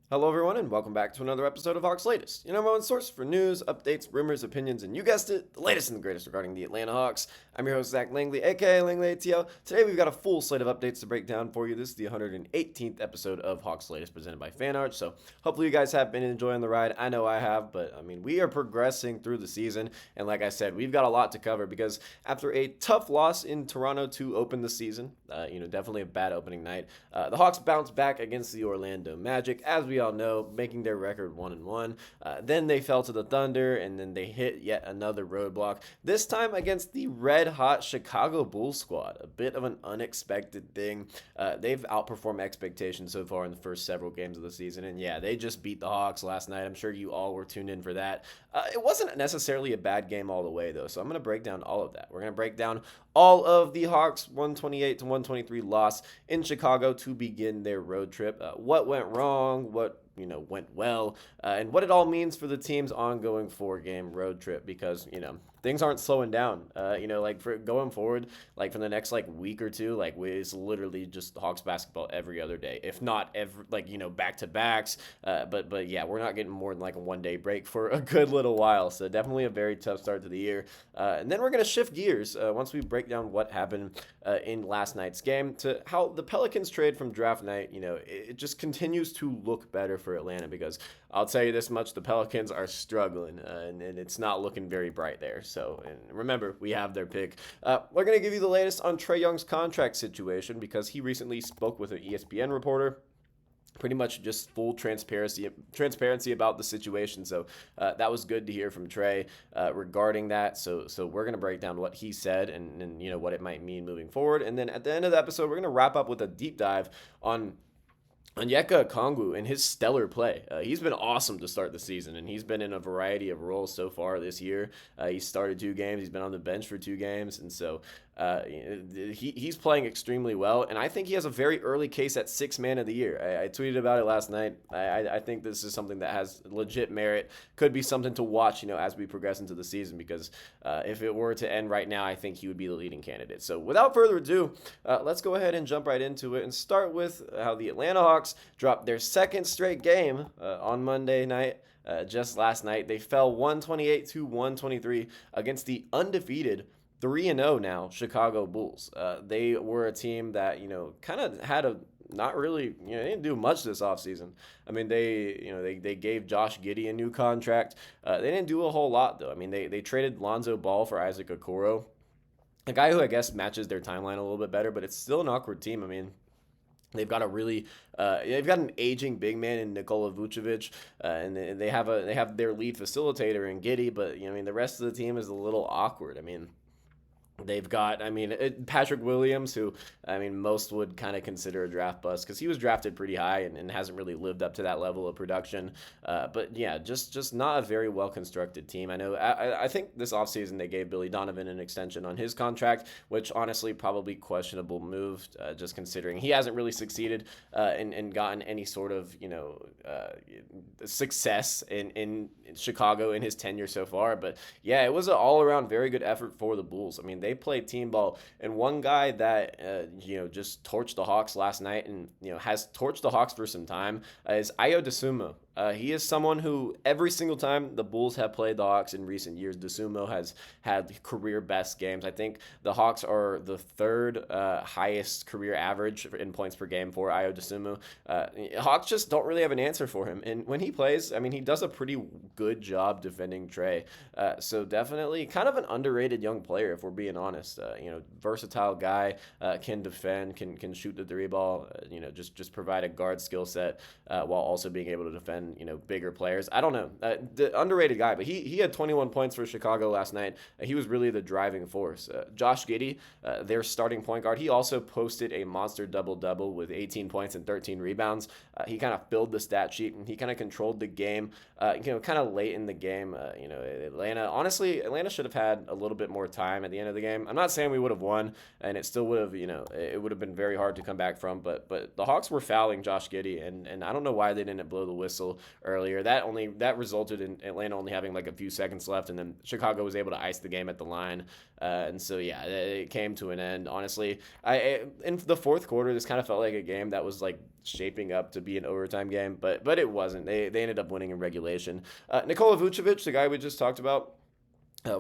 Hello, everyone, and welcome back to another episode of Hawks Latest, your number one source for news, updates, rumors, opinions, and you guessed it, the latest and the greatest regarding the Atlanta Hawks. I'm your host, Zach Langley, aka Langley ATL. Today, we've got a full slate of updates to break down for you. This is the 118th episode of Hawks Latest presented by FanArt, so hopefully, you guys have been enjoying the ride. I know I have, but we are progressing through the season, and like I said, we've got a lot to cover because after a tough loss in Toronto to open the season, definitely a bad opening night, the Hawks bounced back against the Orlando Magic, as we all know, making their record 1-1. Then they fell to the Thunder, and then they hit yet another roadblock. This time against the red-hot Chicago Bulls squad. A bit of an unexpected thing. They've outperformed expectations so far in the first several games of the season, and yeah, they just beat the Hawks last night. I'm sure you all were tuned in for that. It wasn't necessarily a bad game all the way, though, so I'm going to break down all of that. We're going to break down all of the Hawks' 128-123 loss in Chicago to begin their road trip. What went wrong? What went well, and what it all means for the team's ongoing 4-game road trip because, things aren't slowing down. Like for going forward, like for the next week or two, it's literally just Hawks basketball every other day, if not every back to backs. But yeah, we're not getting more than a 1-day break for a good little while. So definitely a very tough start to the year. And then we're gonna shift gears once we break down what happened in last night's game to how the Pelicans trade from draft night. It just continues to look better for Atlanta because I'll tell you this much: the Pelicans are struggling, and it's not looking very bright there. So, and remember, we have their pick. We're going to give you the latest on Trae Young's contract situation because he recently spoke with an ESPN reporter. Pretty much just full transparency about the situation. So that was good to hear from Trae regarding that. So we're gonna break down what he said and what it might mean moving forward. And then at the end of the episode, we're gonna wrap up with a deep dive on Onyeka Okongwu and his stellar play. He's been awesome to start the season, and he's been in a variety of roles so far this year. He started 2 games. He's been on the bench for 2 games, and so he's playing extremely well, and I think he has a very early case at 6th man of the year. I tweeted about it last night. I think this is something that has legit merit. Could be something to watch, as we progress into the season, because if it were to end right now, I think he would be the leading candidate. So without further ado, let's go ahead and jump right into it and start with how the Atlanta Hawks dropped their 2nd straight game on Monday night. Just last night, they fell 128 to 123 against the undefeated 3-0 now Chicago Bulls. They were a team that kind of had a not really they didn't do much this offseason. They gave Josh Giddey a new contract. They didn't do a whole lot though. They traded Lonzo Ball for Isaac Okoro, a guy who I guess matches their timeline a little bit better, but it's still an awkward team. They've got they've got an aging big man in Nikola Vucevic, and they have their lead facilitator in Giddey, but the rest of the team is a little awkward. They've got, Patrick Williams, who, most would kind of consider a draft bust because he was drafted pretty high and hasn't really lived up to that level of production. But yeah, just not a very well-constructed team. I think this offseason they gave Billy Donovan an extension on his contract, which honestly probably questionable move, just considering he hasn't really succeeded and gotten any sort of, success in Chicago in his tenure so far. But yeah, it was an all-around very good effort for the Bulls. They played team ball, and one guy that just torched the Hawks last night and has torched the Hawks for some time is Ayo Dosunmu. He is someone who every single time the Bulls have played the Hawks in recent years, Dosunmu has had career best games. I think the Hawks are the 3rd highest career average in points per game for Ayo Dosunmu. Hawks just don't really have an answer for him, and when he plays, he does a pretty good job defending Trae. So definitely kind of an underrated young player, if we're being honest. Versatile guy, can defend, can shoot the 3-ball. Just provide a guard skill set while also being able to defend bigger players. I don't know, the underrated guy, but he had 21 points for Chicago last night. He was really the driving force. Josh Giddey, their starting point guard, he also posted a monster double-double with 18 points and 13 rebounds. He kind of filled the stat sheet, and he kind of controlled the game, kind of late in the game. Atlanta should have had a little bit more time at the end of the game. I'm not saying we would have won, and it still would have, it would have been very hard to come back from, but the Hawks were fouling Josh Giddey, and I don't know why they didn't blow the whistle whistle earlier. That resulted in Atlanta only having like a few seconds left, and then Chicago was able to ice the game at the line. And so yeah, it came to an end. Honestly, in the fourth quarter, this kind of felt like a game that was like shaping up to be an overtime game, but it wasn't. They ended up winning in regulation. Nikola Vucevic, the guy we just talked about,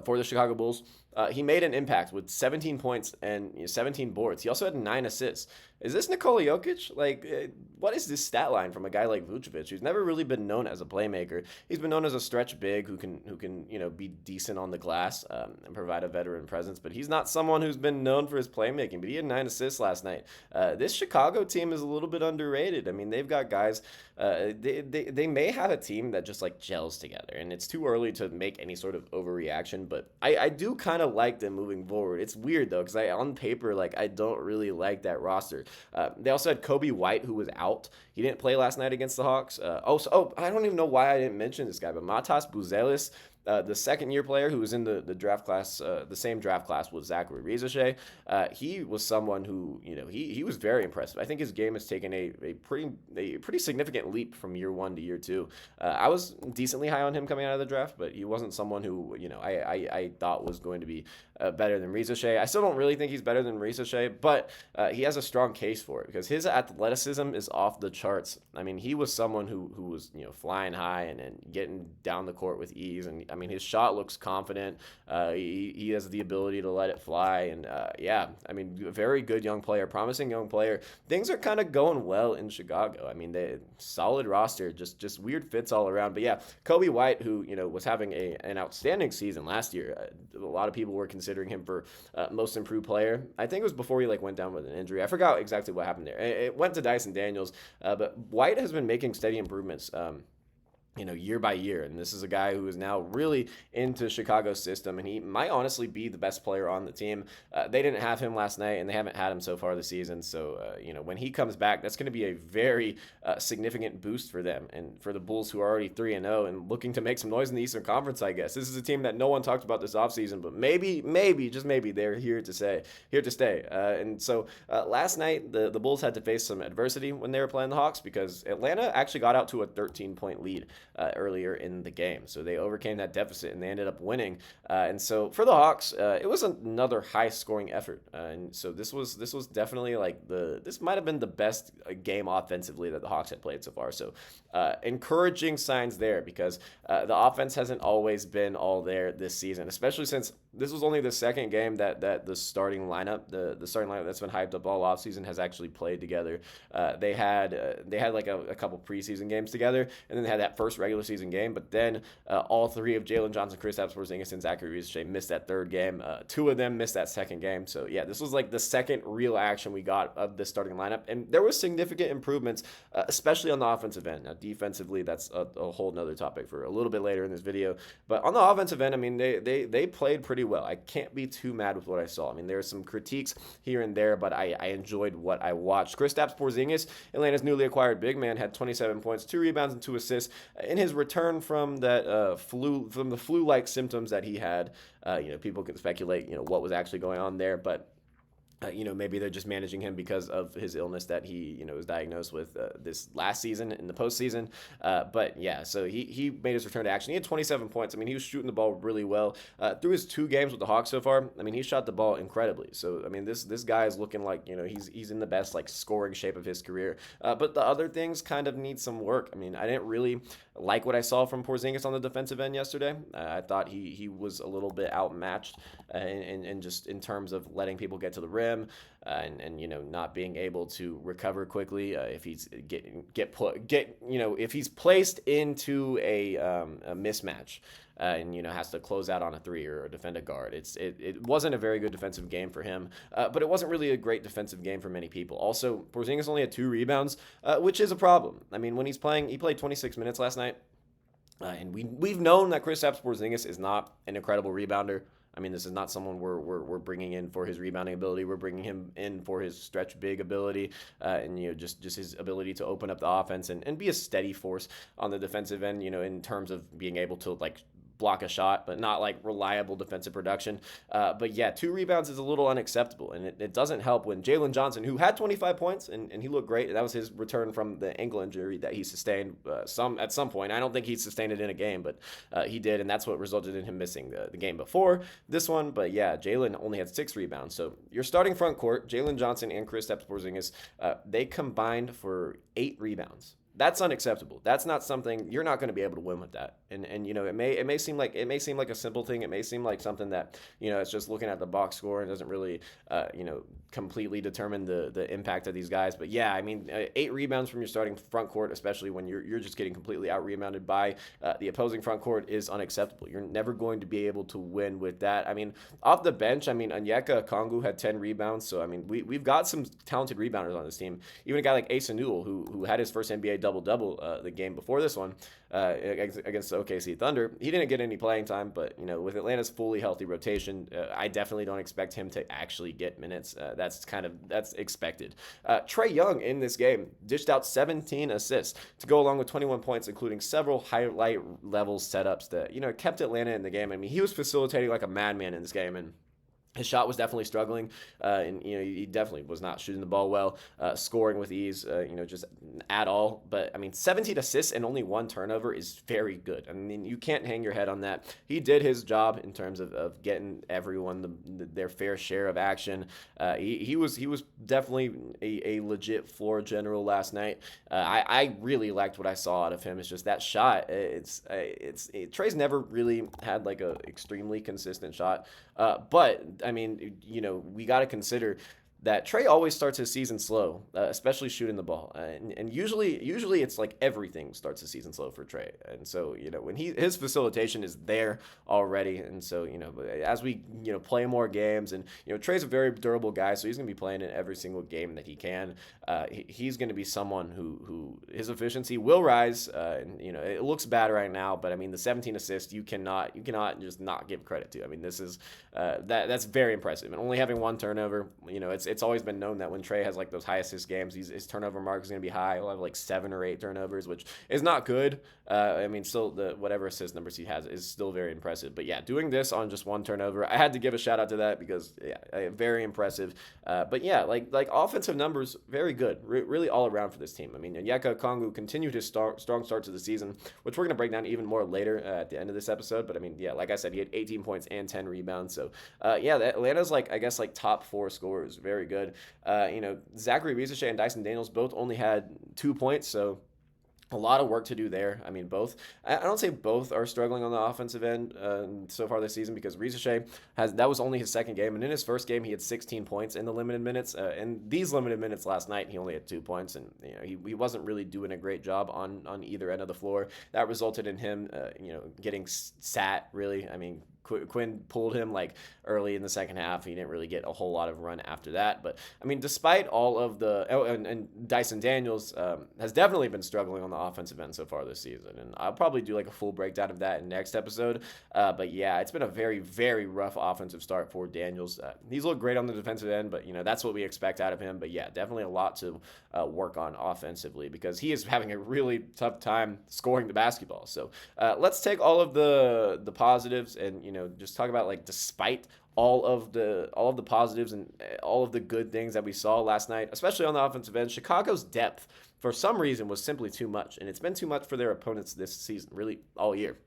for the Chicago Bulls. He made an impact with 17 points and 17 boards. He also had 9 assists. Is this Nikola Jokic? Like, what is this stat line from a guy like Vucevic, who's never really been known as a playmaker? He's been known as a stretch big who can be decent on the glass and provide a veteran presence. But he's not someone who's been known for his playmaking. But he had 9 assists last night. This Chicago team is a little bit underrated. I mean, they've got guys. They may have a team that just like gels together, and it's too early to make any sort of overreaction. But I do kind of like them moving forward. It's weird though, because on paper, like, I don't really like that roster. They also had Kobe White, who was out. He didn't play last night against the Hawks. I don't even know why I didn't mention this guy, but Matas Buzelis, the second-year player who was in the draft class, the same draft class with Zach Langley, he was someone who, he was very impressive. I think his game has taken a pretty significant leap from year one to year two. I was decently high on him coming out of the draft, but he wasn't someone who, I thought was going to be better than Langley. I still don't really think he's better than Langley, but he has a strong case for it because his athleticism is off the charts. I mean, he was someone who was, flying high and getting down the court with ease. And I mean, his shot looks confident. He has the ability to let it fly. And a very good young player, promising young player. Things are kind of going well in Chicago. I mean, they solid roster, just weird fits all around. But yeah, Kobe White, who, was having an outstanding season last year. A lot of people were considering him for most improved player. I think it was before he went down with an injury. I forgot exactly what happened there. It went to Dyson Daniels, but White has been making steady improvements. Year by year. And this is a guy who is now really into Chicago's system, and he might honestly be the best player on the team. They didn't have him last night, and they haven't had him so far this season. So, when he comes back, that's going to be a very significant boost for them and for the Bulls, who are already 3-0 and looking to make some noise in the Eastern Conference, I guess. This is a team that no one talked about this offseason, but maybe, just maybe, they're here to stay. And so last night, the Bulls had to face some adversity when they were playing the Hawks because Atlanta actually got out to a 13-point lead earlier in the game. So they overcame that deficit and they ended up winning. And so for the Hawks, it was another high-scoring effort. And so this was definitely this might have been the best game offensively that the Hawks had played so far. So encouraging signs there because the offense hasn't always been all there this season, especially since this was only the second game that the starting lineup, the starting lineup that's been hyped up all offseason has actually played together. They had a couple preseason games together, and then they had that first regular season game, but then all three of Jalen Johnson, Kristaps Porzingis, and Zach Langley missed that third game. Two of them missed that second game. So yeah, this was the second real action we got of the starting lineup, and there was significant improvements, especially on the offensive end. Now defensively, that's a whole nother topic for a little bit later in this video. But on the offensive end, I mean, they played pretty well. I can't be too mad with what I saw. I mean, there are some critiques here and there, but I enjoyed what I watched. Kristaps Porzingis, Atlanta's newly acquired big man, had 27 points, 2 rebounds, and 2 assists in his return from the flu-like symptoms that he had. People can speculate, what was actually going on there, but maybe they're just managing him because of his illness that he, was diagnosed with this last season in the postseason. But yeah, so he made his return to action. He had 27 points. I mean, he was shooting the ball really well. Through his 2 games with the Hawks so far, I mean, he shot the ball incredibly. So, I mean, this guy is looking like, he's in the best, scoring shape of his career. But the other things kind of need some work. I mean, I didn't really like what I saw from Porzingis on the defensive end yesterday. I thought he was a little bit outmatched and just in terms of letting people get to the rim. And not being able to recover quickly if he's if he's placed into a mismatch and has to close out on a 3 or defend a guard. It wasn't a very good defensive game for him, but it wasn't really a great defensive game for many people. Also, Porzingis only had 2 rebounds, which is a problem. I mean, when he played 26 minutes last night, and we've known that Kristaps Porzingis is not an incredible rebounder. I mean, this is not someone we're bringing in for his rebounding ability. We're bringing him in for his stretch big ability, and just his ability to open up the offense and be a steady force on the defensive end. In terms of being able to block a shot, but not like reliable defensive production. But yeah, 2 rebounds is a little unacceptable, and it doesn't help when Jalen Johnson, who had 25 points and he looked great, that was his return from the ankle injury that he sustained at some point. I don't think he sustained it in a game, but he did, and that's what resulted in him missing the game before this one. But yeah, Jalen only had 6 rebounds. So your starting front court, Jalen Johnson and Kristaps Porzingis, they combined for 8 rebounds. That's unacceptable. That's not something you're not going to be able to win with that. And it may seem like a simple thing. It may seem like something that it's just looking at the box score and doesn't really completely determine the impact of these guys. But yeah, I mean 8 rebounds from your starting front court, especially when you're just getting completely out rebounded by the opposing front court, is unacceptable. You're never going to be able to win with that. I mean, off the bench, Onyeka Okongwu had 10 rebounds. So I mean we've got some talented rebounders on this team. Even a guy like Asa Newell who had his first NBA double-double the game before this one against the OKC Thunder. He didn't get any playing time, but with Atlanta's fully healthy rotation, I definitely don't expect him to actually get minutes. That's expected. Trae Young in this game dished out 17 assists to go along with 21 points, including several highlight level setups that kept Atlanta in the game. I mean, he was facilitating like a madman in this game, and his shot was definitely struggling, and he definitely was not shooting the ball well, scoring with ease, just at all. But I mean, 17 assists and only 1 turnover is very good. I mean, you can't hang your head on that. He did his job in terms of getting everyone their fair share of action. He was definitely a legit floor general last night. I really liked what I saw out of him. It's just that shot. Trae's never really had like a extremely consistent shot, but I mean, we got to consider that Trae always starts his season slow, especially shooting the ball. And usually it's like everything starts the season slow for Trae. And so, when his facilitation is there already. And so, as we, play more games, and, Trae's a very durable guy, so he's going to be playing in every single game that he can. He's going to be someone who his efficiency will rise. And, it looks bad right now, but I mean, the 17 assists, you cannot just not give credit to. I mean, this is, that's very impressive. And only having 1 turnover, it's always been known that when Trae has like those high assist games, his turnover mark is going to be high. He'll have like 7 or 8 turnovers, which is not good. I mean, still whatever assist numbers he has is still very impressive. But yeah, doing this on just 1 turnover, I had to give a shout out to that because very impressive. But yeah, like offensive numbers, very good, really all around for this team. I mean, Onyeka Okongwu continued his strong start to the season, which we're going to break down even more later at the end of this episode. But I mean, yeah, like I said, he had 18 points and 10 rebounds. So Atlanta's like top 4 scorers, very good. Zachary Rizachet and Dyson Daniels both only had 2 points, so a lot of work to do there. I mean, I don't say both are struggling on the offensive end so far this season, because Rizachet that was only his second game, and in his first game he had 16 points in the limited minutes. And these limited minutes last night, he only had 2 points, and he wasn't really doing a great job on either end of the floor. That resulted in him getting sat, really. I mean, Quinn pulled him like early in the second half. He didn't really get a whole lot of run after that. But I mean, despite all of and Dyson Daniels has definitely been struggling on the offensive end so far this season. And I'll probably do like a full breakdown of that in next episode. But yeah, it's been a very, very rough offensive start for Daniels. He's looked great on the defensive end, but that's what we expect out of him. But yeah, definitely a lot to work on offensively, because he is having a really tough time scoring the basketball. So let's take all of the positives and just talk about, like, despite all of the positives and all of the good things that we saw last night, especially on the offensive end, Chicago's depth for some reason was simply too much, and it's been too much for their opponents this season, really all year.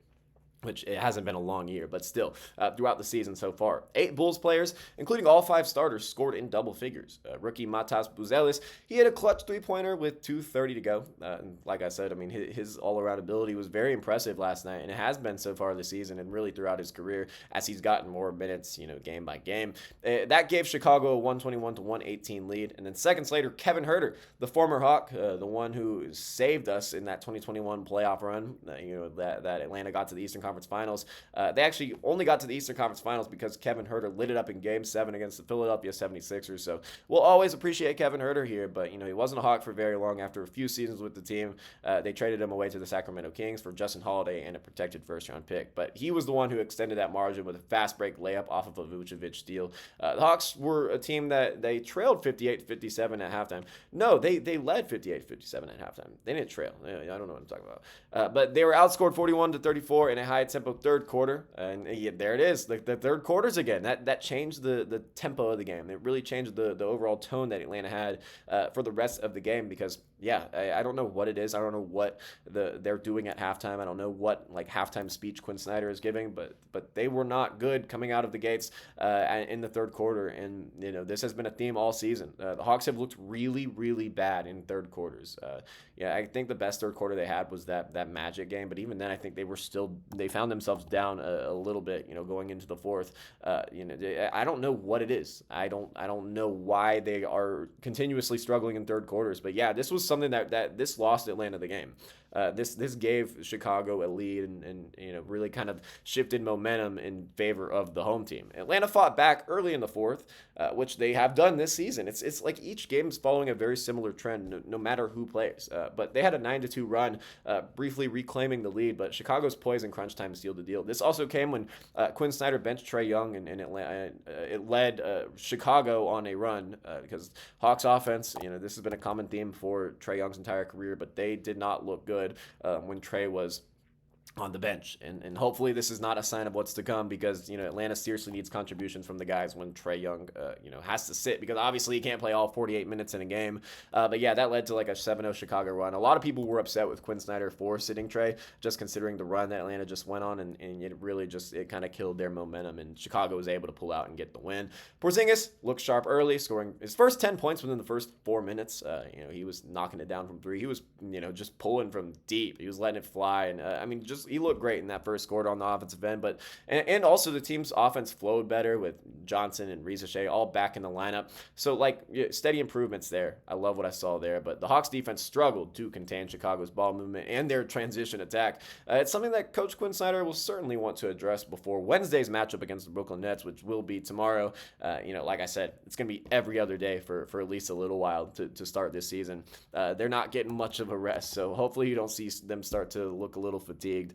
Which it hasn't been a long year, but still, throughout the season so far. 8 Bulls players, including all 5 starters, scored in double figures. Rookie Matas Buzelis, he had a clutch 3-pointer with 2:30 to go. And like I said, I mean, his all-around ability was very impressive last night, and it has been so far this season and really throughout his career as he's gotten more minutes, game by game. That gave Chicago a 121-118 lead. And then seconds later, Kevin Huerter, the former Hawk, the one who saved us in that 2021 playoff run, that Atlanta got to the Eastern Conference Finals. They actually only got to the Eastern Conference Finals because Kevin Huerter lit it up in Game 7 against the Philadelphia 76ers. So we'll always appreciate Kevin Huerter here, but he wasn't a Hawk for very long. After a few seasons with the team, they traded him away to the Sacramento Kings for Justin Holiday and a protected first-round pick. But he was the one who extended that margin with a fast break layup off of a Vucevic steal. The Hawks were a team that they trailed 58-57 at halftime. No, they led 58-57 at halftime. They didn't trail. I don't know what I'm talking about. But they were outscored 41-34 in a high high tempo third quarter, and yeah, there it is. The third quarters again. That changed the tempo of the game. It really changed the overall tone that Atlanta had for the rest of the game because yeah, I don't know what it is. I don't know what they're doing at halftime. I don't know what like halftime speech Quinn Snyder is giving, but they were not good coming out of the gates in the third quarter, and this has been a theme all season. The Hawks have looked really bad in third quarters. Yeah, I think the best third quarter they had was that Magic game, but even then I think they found themselves down a little bit, going into the fourth. I don't know what it is. I don't know why they are continuously struggling in third quarters, but yeah, this was something that this lost Atlanta the game. This gave Chicago a lead and really kind of shifted momentum in favor of the home team. Atlanta fought back early in the fourth, which they have done this season. It's like each game is following a very similar trend, no matter who plays. But they had a 9-2 run, briefly reclaiming the lead. But Chicago's poise and crunch time sealed the deal. This also came when Quinn Snyder benched Trae Young, and Atlanta, it led Chicago on a run because Hawks offense. This has been a common theme for Trae Young's entire career, but they did not look good when Trae was on the bench, and hopefully this is not a sign of what's to come because Atlanta seriously needs contributions from the guys when Trae Young has to sit because obviously he can't play all 48 minutes in a game. But yeah, that led to like a 7-0 Chicago run. A lot of people were upset with Quinn Snyder for sitting Trae, just considering the run that Atlanta just went on, and it really it kind of killed their momentum, and Chicago was able to pull out and get the win. Porzingis looked sharp early, scoring his first 10 points within the first 4 minutes. He was knocking it down from three. He was just pulling from deep. He was letting it fly, and he looked great in that first quarter on the offensive end, but and also the team's offense flowed better with Johnson and Reza Shea all back in the lineup. So like steady improvements there. I love what I saw there, but the Hawks defense struggled to contain Chicago's ball movement and their transition attack. It's something that Coach Quinn Snyder will certainly want to address before Wednesday's matchup against the Brooklyn Nets, which will be tomorrow. Like I said, it's going to be every other day for at least a little while to start this season. They're not getting much of a rest, so hopefully you don't see them start to look a little fatigued.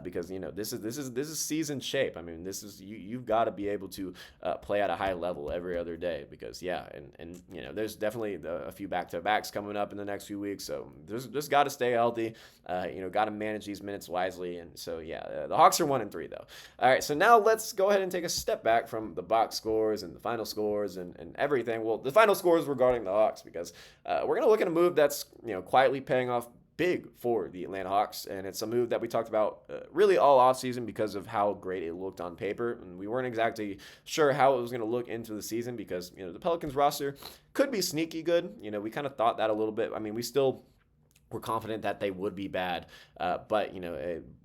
Because this is season shape. I mean, this is you've got to be able to play at a high level every other day because and there's definitely a few back-to-backs coming up in the next few weeks, so there's just got to stay healthy. Got to manage these minutes wisely, and so the Hawks are 1-3 though. All right, so now let's go ahead and take a step back from the box scores and the final scores and everything. Well, the final scores regarding the Hawks because we're gonna look at a move that's quietly paying off big for the Atlanta Hawks, and it's a move that we talked about really all offseason because of how great it looked on paper, and we weren't exactly sure how it was going to look into the season because the Pelicans roster could be sneaky good. We kind of thought that a little bit. I mean, we still were confident that they would be bad, but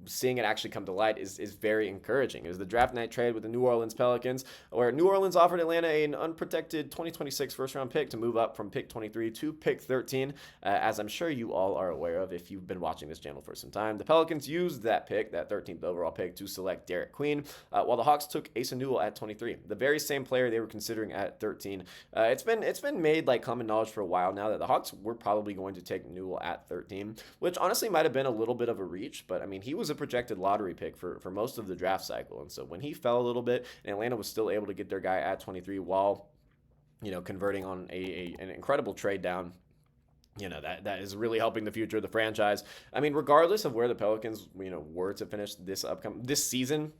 seeing it actually come to light is very encouraging. It was the draft night trade with the New Orleans Pelicans, where New Orleans offered Atlanta an unprotected 2026 first-round pick to move up from pick 23 to pick 13, as I'm sure you all are aware of if you've been watching this channel for some time. The Pelicans used that pick, that 13th overall pick, to select Derek Queen, while the Hawks took Asa Newell at 23, the very same player they were considering at 13. It's been made like common knowledge for a while now that the Hawks were probably going to take Newell at 13, which honestly might have been a little bit of a reach, but I mean, he was a projected lottery pick for most of the draft cycle, and so when he fell a little bit, and Atlanta was still able to get their guy at 23 while converting on an incredible trade down, that is really helping the future of the franchise. I mean, regardless of where the Pelicans were to finish this season.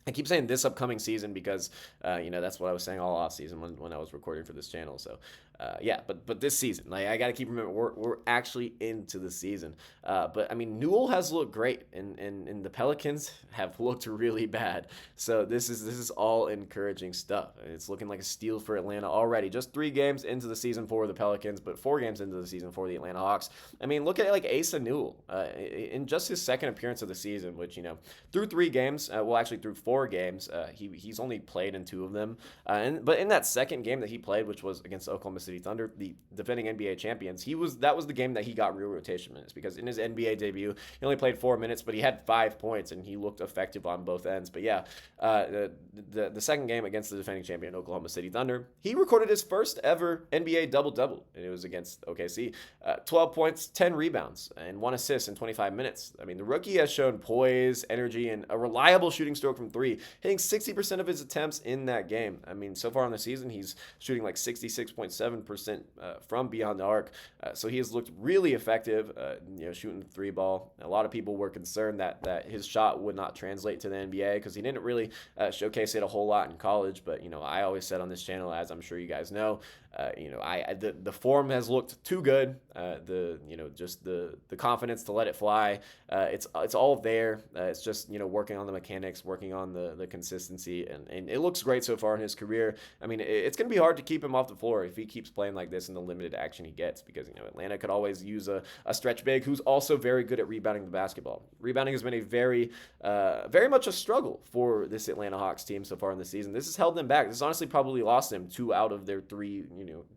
I keep saying this upcoming season because, that's what I was saying all off season when I was recording for this channel. So, but this season, like I got to keep remembering, we're actually into the season. But I mean, Newell has looked great, and the Pelicans have looked really bad. So this is all encouraging stuff. It's looking like a steal for Atlanta already. Just 3 games into the season for the Pelicans, but 4 games into the season for the Atlanta Hawks. I mean, look at like Asa Newell in just his second appearance of the season, which through 3 games, through 4 games, he's only played in 2 of them. But in that second game that he played, which was against Oklahoma City Thunder, the defending NBA champions, that was the game that he got real rotation minutes because in his NBA debut, he only played 4 minutes, but he had 5 points and he looked effective on both ends. But the second game against the defending champion Oklahoma City Thunder, he recorded his first ever NBA double-double, and it was against OKC. 12 points, 10 rebounds, and 1 assist in 25 minutes. I mean, the rookie has shown poise, energy, and a reliable shooting stroke from 3 three, hitting 60% of his attempts in that game. I mean, so far in the season, he's shooting like 66.7% from beyond the arc. So he has looked really effective, shooting the three ball. A lot of people were concerned that his shot would not translate to the NBA because he didn't really showcase it a whole lot in college. But, I always said on this channel, as I'm sure you guys know, the form has looked too good. Just the confidence to let it fly. It's all there. It's just working on the mechanics, working on the consistency, and it looks great so far in his career. I mean, it's gonna be hard to keep him off the floor if he keeps playing like this in the limited action he gets, because Atlanta could always use a stretch big who's also very good at rebounding the basketball. Rebounding has been a very much a struggle for this Atlanta Hawks team so far in the season. This has held them back. This has honestly probably lost them 2 out of their 3.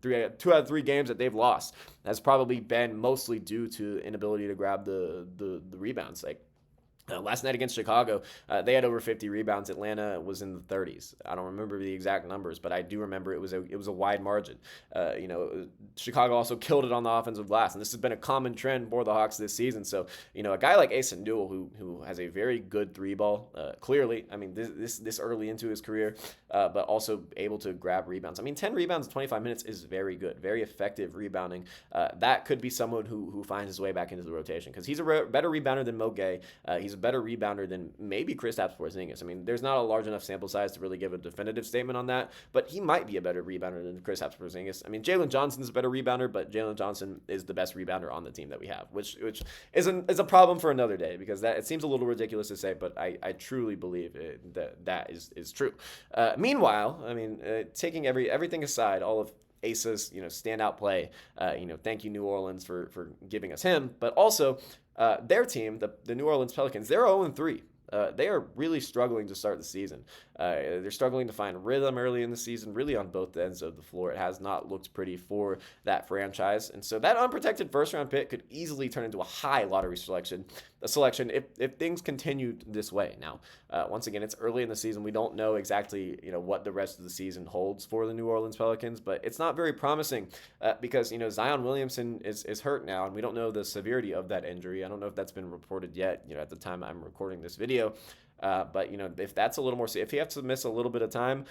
2 out of 3 games that they've lost has probably been mostly due to inability to grab the rebounds. Last night against Chicago, they had over 50 rebounds. Atlanta was in the 30s. I don't remember the exact numbers, but I do remember it was a wide margin. Chicago also killed it on the offensive glass, and this has been a common trend for the Hawks this season. So, a guy like Asa Newell, who has a very good three ball, clearly, I mean, this early into his career, but also able to grab rebounds. I mean, 10 rebounds in 25 minutes is very good, very effective rebounding. That could be someone who finds his way back into the rotation, because he's a better rebounder than Mo Gay. He's a better rebounder than maybe Kristaps Porzingis. I mean, there's not a large enough sample size to really give a definitive statement on that, but he might be a better rebounder than Kristaps Porzingis. I mean, Jalen Johnson's a better rebounder, but Jalen Johnson is the best rebounder on the team that we have, which is a problem for another day, because it seems a little ridiculous to say, but I truly believe that is true. Meanwhile, I mean, taking everything aside, all of Asa's standout play, thank you New Orleans for giving us him, but also their team, the New Orleans Pelicans, they're 0-3. They are really struggling to start the season. They're struggling to find rhythm early in the season, really on both ends of the floor. It has not looked pretty for that franchise. And so that unprotected first-round pick could easily turn into a high lottery selection if things continue this way. Now, once again, it's early in the season. We don't know exactly what the rest of the season holds for the New Orleans Pelicans, but it's not very promising because Zion Williamson is hurt now, and we don't know the severity of that injury. I don't know if that's been reported yet at the time I'm recording this video. But if that's a little more, if he has to miss a little bit of time,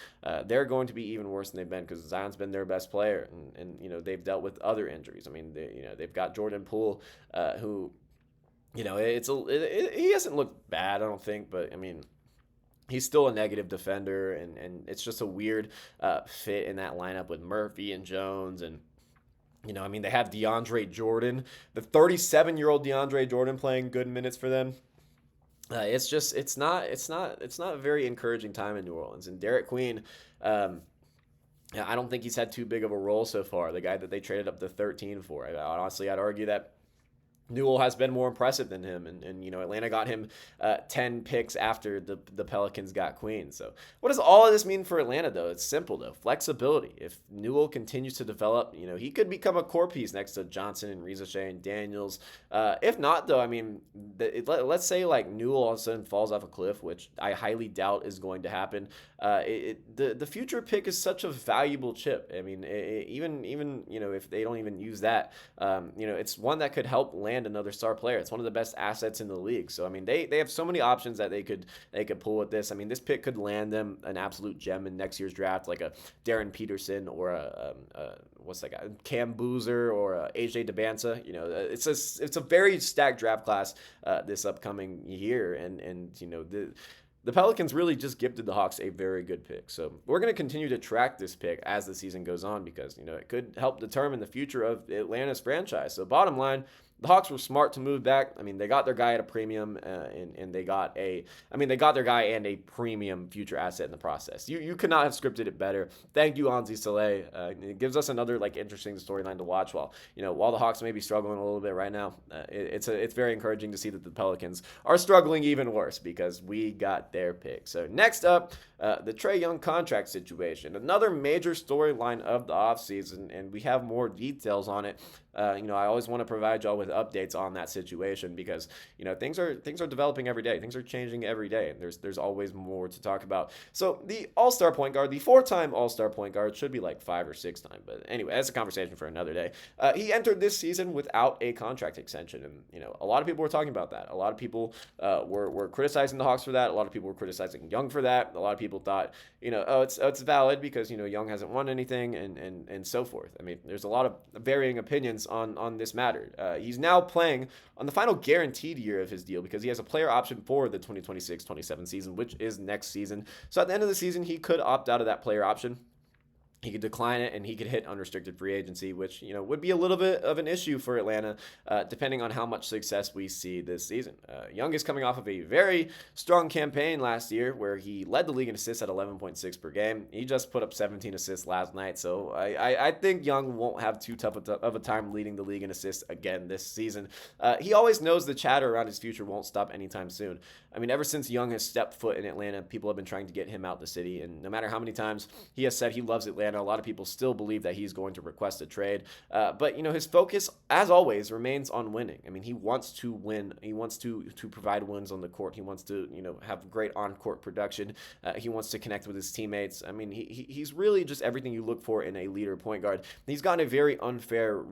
they're going to be even worse than they've been, because Zion's been their best player, and they've dealt with other injuries. I mean, they've got Jordan Poole, who, he hasn't looked bad, I don't think, but I mean, he's still a negative defender, and it's just a weird fit in that lineup with Murphy and Jones. And they have DeAndre Jordan, the 37-year-old DeAndre Jordan, playing good minutes for them. It's not a very encouraging time in New Orleans. And Derek Queen, I don't think he's had too big of a role so far. The guy that they traded up to 13 for. Honestly, I'd argue that Newell has been more impressive than him, and Atlanta got him 10 picks after the Pelicans got Queen. So what does all of this mean for Atlanta, though? It's simple, though. Flexibility. If Newell continues to develop, he could become a core piece next to Johnson and Rizachet and Daniels. If not, though, I mean, let's say like Newell all of a sudden falls off a cliff, which I highly doubt is going to happen. The future pick is such a valuable chip. I mean, even if they don't even use that, it's one that could help land another star player. It's one of the best assets in the league. So I mean, they have so many options that they could pull with this. I mean, this pick could land them an absolute gem in next year's draft, like a Darren Peterson or a what's that guy, Cam Boozer, or AJ DeBanza. It's a very stacked draft class this upcoming year, and the Pelicans really just gifted the Hawks a very good pick. So we're going to continue to track this pick as the season goes on, because it could help determine the future of Atlanta's franchise. So bottom line, the Hawks were smart to move back. I mean, they got their guy at a premium, and they got their guy and a premium future asset in the process. You could not have scripted it better. Thank you, Anzi Saleh. It gives us another interesting storyline to watch while the Hawks may be struggling a little bit right now. It's very encouraging to see that the Pelicans are struggling even worse, because we got their pick. So next up, the Trae Young contract situation, another major storyline of the offseason, and we have more details on it I always want to provide y'all with updates on that situation because things are developing every day. Things are changing every day, and there's always more to talk about. So the All-Star point guard, the 4-time All-Star point guard, should be like 5 or 6 time, but anyway, that's a conversation for another day. He entered this season without a contract extension, and a lot of people were talking about that. A lot of people were criticizing the Hawks for that. A lot of people were criticizing Young for that. A lot of people thought, it's valid because Young hasn't won anything and so forth. I mean, there's a lot of varying opinions on this matter. He's now playing on the final guaranteed year of his deal because he has a player option for the 2026-27 season, which is next season. So at the end of the season, he could opt out of that player option. He could decline it, and he could hit unrestricted free agency, which would be a little bit of an issue for Atlanta, depending on how much success we see this season. Young is coming off of a very strong campaign last year, where he led the league in assists at 11.6 per game. He just put up 17 assists last night, so I think Young won't have too tough of a time leading the league in assists again this season. He always knows the chatter around his future won't stop anytime soon. I mean, ever since Young has stepped foot in Atlanta, people have been trying to get him out the city, and no matter how many times he has said he loves Atlanta, a lot of people still believe that he's going to request a trade. But his focus, as always, remains on winning. I mean, he wants to win. He wants to provide wins on the court. He wants to have great on-court production. He wants to connect with his teammates. I mean, he's really just everything you look for in a leader point guard. He's gotten a very unfair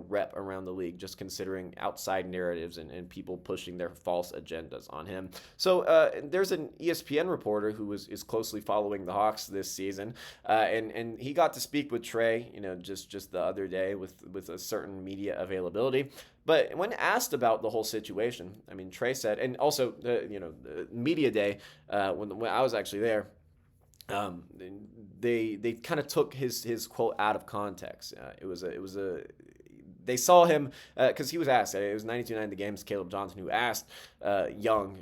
rep around the league, just considering outside narratives and people pushing their false agendas on him. So there's an ESPN reporter who is closely following the Hawks this season, and he got to speak with Trey, just the other day with a certain media availability. But when asked about the whole situation, I mean, Trey said, and also the media day when I was actually there. They kind of took his quote out of context. They saw him because he was asked. It was 92-9 the game's Caleb Johnson who asked Young,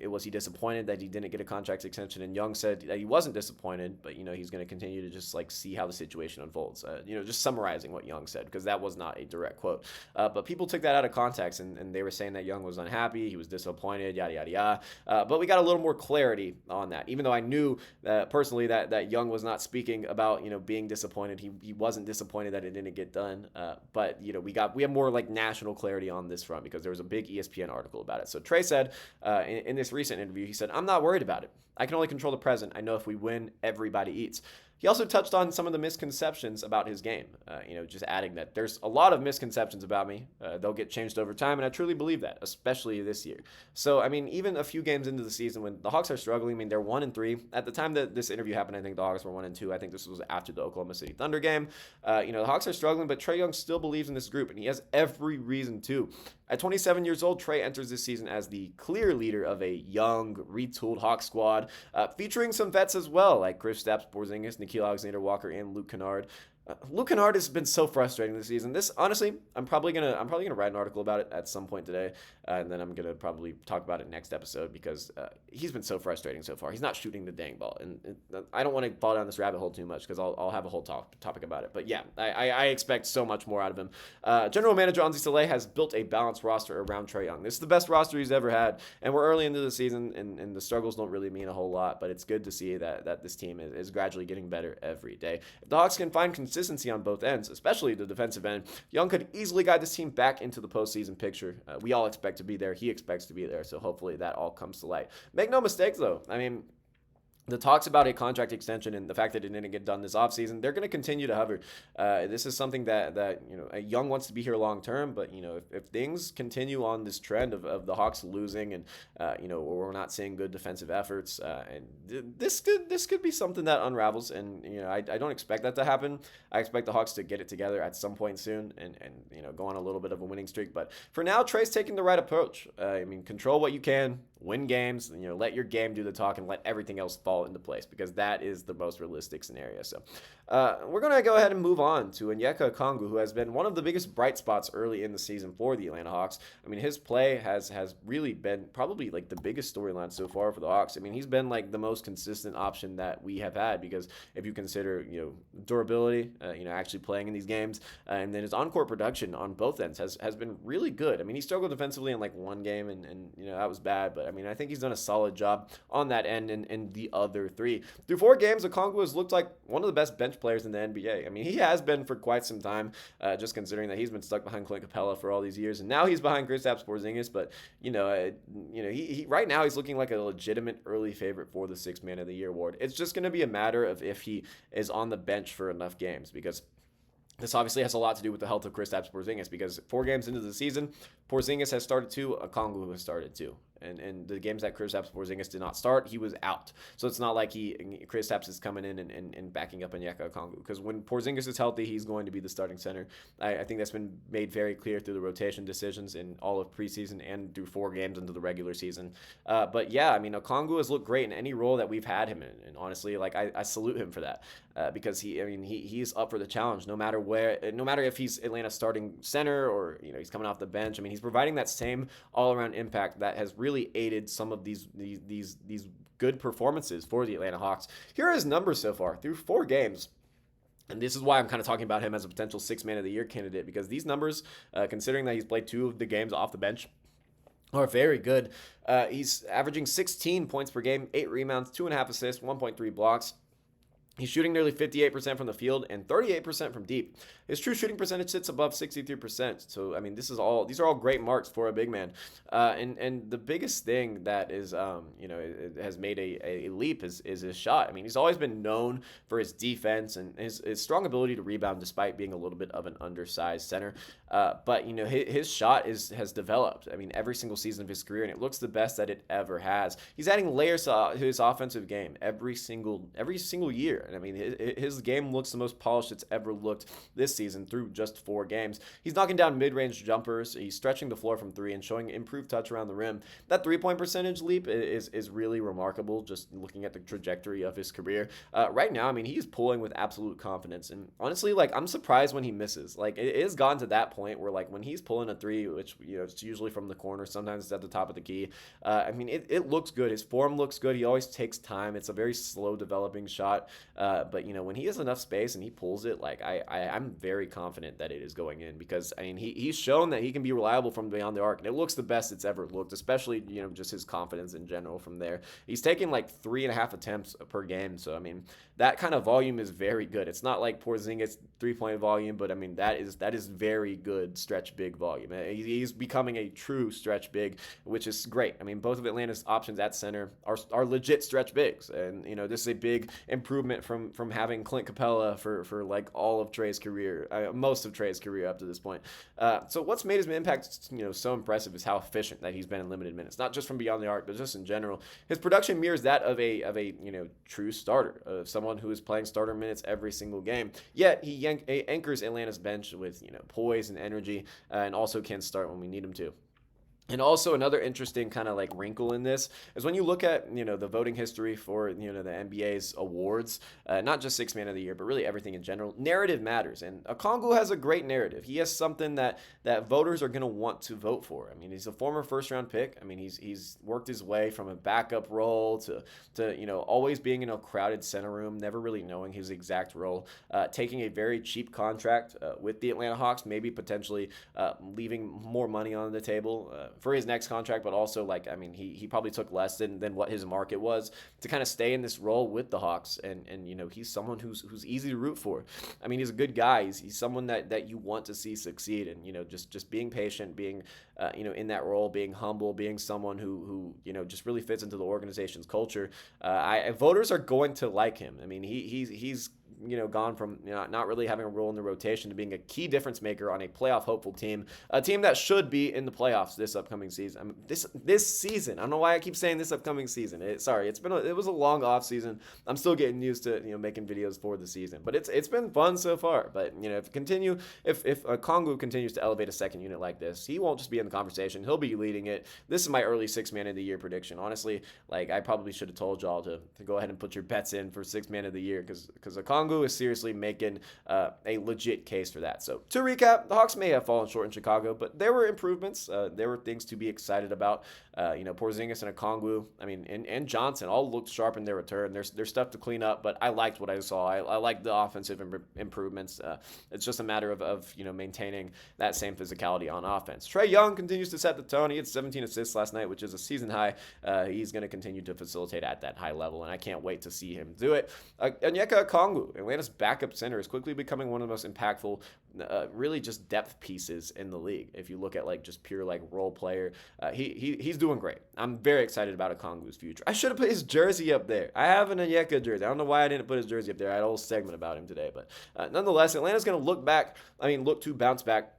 was he disappointed that he didn't get a contract extension? And Young said that he wasn't disappointed, but he's going to continue to just see how the situation unfolds. Just summarizing what Young said, because that was not a direct quote. But people took that out of context, and they were saying that Young was unhappy, he was disappointed, yada yada yada. But we got a little more clarity on that. Even though I knew personally that Young was not speaking about being disappointed, he wasn't disappointed that it didn't get done. But we have more national clarity on this front because there was a big ESPN article about it. So Trey said in this recent interview, he said, "I'm not worried about it. I can only control the present. I know if we win, everybody eats." He also touched on some of the misconceptions about his game, just adding that there's a lot of misconceptions about me. They'll get changed over time, and I truly believe that, especially this year. So, I mean, even a few games into the season when the Hawks are struggling, I mean, they're 1-3. At the time that this interview happened, I think the Hawks were 1-2. I think this was after the Oklahoma City Thunder game. The Hawks are struggling, but Trae Young still believes in this group, and he has every reason to. At 27 years old, Trae enters this season as the clear leader of a young, retooled Hawks squad, featuring some vets as well, like Chris Stapps, Porzingis, Nickeil Alexander-Walker, and Luke Kennard. Luke Kennard has been so frustrating this season. This, honestly, I'm probably gonna write an article about it at some point today, and then I'm gonna probably talk about it next episode because he's been so frustrating so far. He's not shooting the dang ball, and I don't want to fall down this rabbit hole too much because I'll have a whole topic about it. But yeah, I expect so much more out of him. General Manager Anzi Saleh has built a balanced roster around Trae Young. This is the best roster he's ever had, and we're early into the season, and the struggles don't really mean a whole lot. But it's good to see that this team is gradually getting better every day. If the Hawks can find consistency on both ends, especially the defensive end, Young could easily guide this team back into the postseason picture. We all expect to be there. He expects to be there. So hopefully that all comes to light. Make no mistake, though. I mean, the talks about a contract extension and the fact that it didn't get done this offseason, they're going to continue to hover. This is something that Young wants to be here long term, but if things continue on this trend of the Hawks losing and we're not seeing good defensive efforts, and this could be something that unravels. And I don't expect that to happen. I expect the Hawks to get it together at some point soon and go on a little bit of a winning streak. But for now, Trey's taking the right approach. Control what you can, win games, let your game do the talk, and let everything else fall into place, because that is the most realistic scenario. So we're going to go ahead and move on to Onyeka Okongwu, who has been one of the biggest bright spots early in the season for the Atlanta Hawks. I mean, his play has really been probably the biggest storyline so far for the Hawks. I mean, he's been the most consistent option that we have had, because if you consider durability, actually playing in these games, and then his on-court production on both ends has been really good. I mean, he struggled defensively in one game, and that was bad, but I mean, I think he's done a solid job on that end in the other three. Through 4 games, Okongwu has looked like one of the best bench players in the NBA. I mean, he has been for quite some time, just considering that he's been stuck behind Clint Capella for all these years, and now he's behind Kristaps Porzingis. But he right now he's looking like a legitimate early favorite for the Sixth Man of the Year award. It's just going to be a matter of if he is on the bench for enough games, because this obviously has a lot to do with the health of Kristaps Porzingis, because 4 games into the season, Porzingis has started 2, Okongwu has started 2. And the games that Kristaps Porzingis did not start, he was out. So it's not like Kristaps is coming in and backing up Onyeka Okongwu, because when Porzingis is healthy, he's going to be the starting center. I think that's been made very clear through the rotation decisions in all of preseason and through 4 games into the regular season. But yeah, I mean, Okongwu has looked great in any role that we've had him in, and honestly, like I salute him for that, because he's up for the challenge no matter if he's Atlanta's starting center or he's coming off the bench. I mean, he's providing that same all-around impact that has really aided some of these good performances for the Atlanta Hawks. Here are his numbers so far through 4 games. And this is why I'm kind of talking about him as a potential Sixth Man of the Year candidate, because these numbers, considering that he's played 2 of the games off the bench, are very good. He's averaging 16 points per game, 8 rebounds, 2.5 assists, 1.3 blocks. He's shooting nearly 58% from the field and 38% from deep. His true shooting percentage sits above 63%. So, I mean, these are all great marks for a big man. And the biggest thing that is, it has made a leap is his shot. I mean, he's always been known for his defense and his strong ability to rebound despite being a little bit of an undersized center. But his shot has developed. I mean, every single season of his career, and it looks the best that it ever has. He's adding layers to his offensive game every single year. And I mean, his game looks the most polished it's ever looked this season through just 4 games. He's knocking down mid-range jumpers. He's stretching the floor from 3 and showing improved touch around the rim. That 3-point percentage leap is really remarkable, just looking at the trajectory of his career. Right now, I mean, he's pulling with absolute confidence. And honestly, like, I'm surprised when he misses. Like, it has gotten to that point where, like, when he's pulling a 3, which, it's usually from the corner, sometimes it's at the top of the key. I mean, it looks good. His form looks good. He always takes time. It's a very slow developing shot. But when he has enough space and he pulls it, like I'm very confident that it is going in, because I mean he's shown that he can be reliable from beyond the arc, and it looks the best it's ever looked, especially just his confidence in general from there. He's taking like 3.5 attempts per game, so I mean that kind of volume is very good. It's not like Porzingis 3-point volume, but I mean that is very good stretch big volume. He's becoming a true stretch big, which is great. I mean, both of Atlanta's options at center are legit stretch bigs, and this is a big improvement from having Clint Capella for like all of Trey's career, most of Trey's career up to this point. So what's made his impact so impressive is how efficient that he's been in limited minutes, not just from beyond the arc, but just in general. His production mirrors that of a true starter, of someone who is playing starter minutes every single game. Yet he anchors Atlanta's bench with poise and energy, and also can start when we need him to. And also another interesting kind of like wrinkle in this is when you look at, the voting history for, the NBA's awards, not just Sixth Man of the Year, but really everything in general, narrative matters. And Okongwu has a great narrative. He has something that voters are going to want to vote for. I mean, he's a former first-round pick. I mean, he's worked his way from a backup role to always being in a crowded center room, never really knowing his exact role, taking a very cheap contract with the Atlanta Hawks, maybe potentially leaving more money on the table for his next contract, but also he probably took less than what his market was to kind of stay in this role with the Hawks, and he's someone who's easy to root for. I mean, he's a good guy. He's someone that you want to see succeed, and just being patient, being in that role, being humble, being someone who just really fits into the organization's culture. Voters are going to like him. I mean, he's gone from not really having a role in the rotation to being a key difference maker on a playoff hopeful team, a team that should be in the playoffs this upcoming season. I mean, this season. I don't know why I keep saying this upcoming season. It was a long off season. I'm still getting used to making videos for the season, but it's been fun so far. But if Okongwu continues to elevate a second unit like this, he won't just be in the conversation. He'll be leading it. This is my early Sixth Man of the Year prediction. Honestly, I probably should have told y'all to go ahead and put your bets in for Sixth Man of the Year, because Okongwu is seriously making a legit case for that. So to recap, the Hawks may have fallen short in Chicago, but there were improvements. There were things to be excited about. Porzingis and Okongwu, I mean, and Johnson all looked sharp in their return. There's stuff to clean up, but I liked what I saw. I liked the offensive improvements. It's just a matter of maintaining that same physicality on offense. Trae Young continues to set the tone. He had 17 assists last night, which is a season high. He's going to continue to facilitate at that high level, and I can't wait to see him do it. Onyeka Okongwu, Atlanta's backup center, is quickly becoming one of the most impactful, really just depth pieces in the league. If you look at like just pure like role player, he's doing great. I'm very excited about Okongwu's future. I should have put his jersey up there. I have an Onyeka jersey. I don't know why I didn't put his jersey up there. I had a whole segment about him today, but nonetheless, Atlanta's going to look to bounce back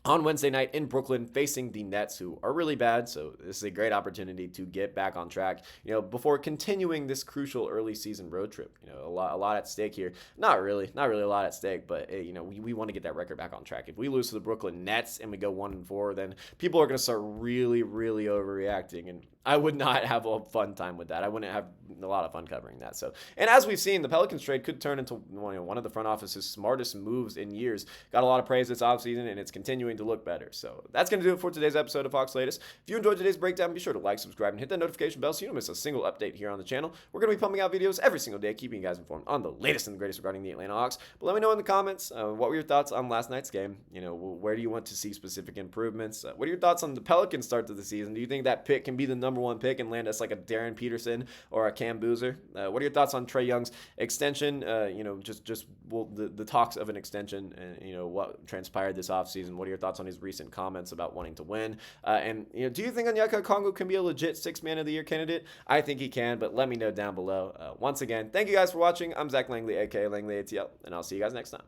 on Wednesday night in Brooklyn, facing the Nets, who are really bad. So this is a great opportunity to get back on track, before continuing this crucial early season road trip. A lot at stake here. Not really a lot at stake, but we want to get that record back on track. If we lose to the Brooklyn Nets and we go 1-4, then people are going to start really, really overreacting, and I would not have a fun time with that. I wouldn't have a lot of fun covering that. So, and as we've seen, the Pelicans trade could turn into one of the front office's smartest moves in years. Got a lot of praise this offseason, and it's continuing to look better. So that's going to do it for today's episode of Hawks Latest. If you enjoyed today's breakdown, be sure to like, subscribe, and hit that notification bell so you don't miss a single update here on the channel. We're going to be pumping out videos every single day, keeping you guys informed on the latest and the greatest regarding the Atlanta Hawks. But let me know in the comments, what were your thoughts on last night's game? Where do you want to see specific improvements? What are your thoughts on the Pelicans start to the season? Do you think that pick can be the number one pick and land us like a Darren Peterson or a Cam Boozer? What are your thoughts on Trae Young's extension? The talks of an extension, and what transpired this offseason. What are your thoughts on his recent comments about wanting to win? Do you think Onyeka Okongwu can be a legit 6th Man of the Year candidate? I think he can, but let me know down below. Once again, thank you guys for watching. I'm Zach Langley, aka Langley ATL, and I'll see you guys next time.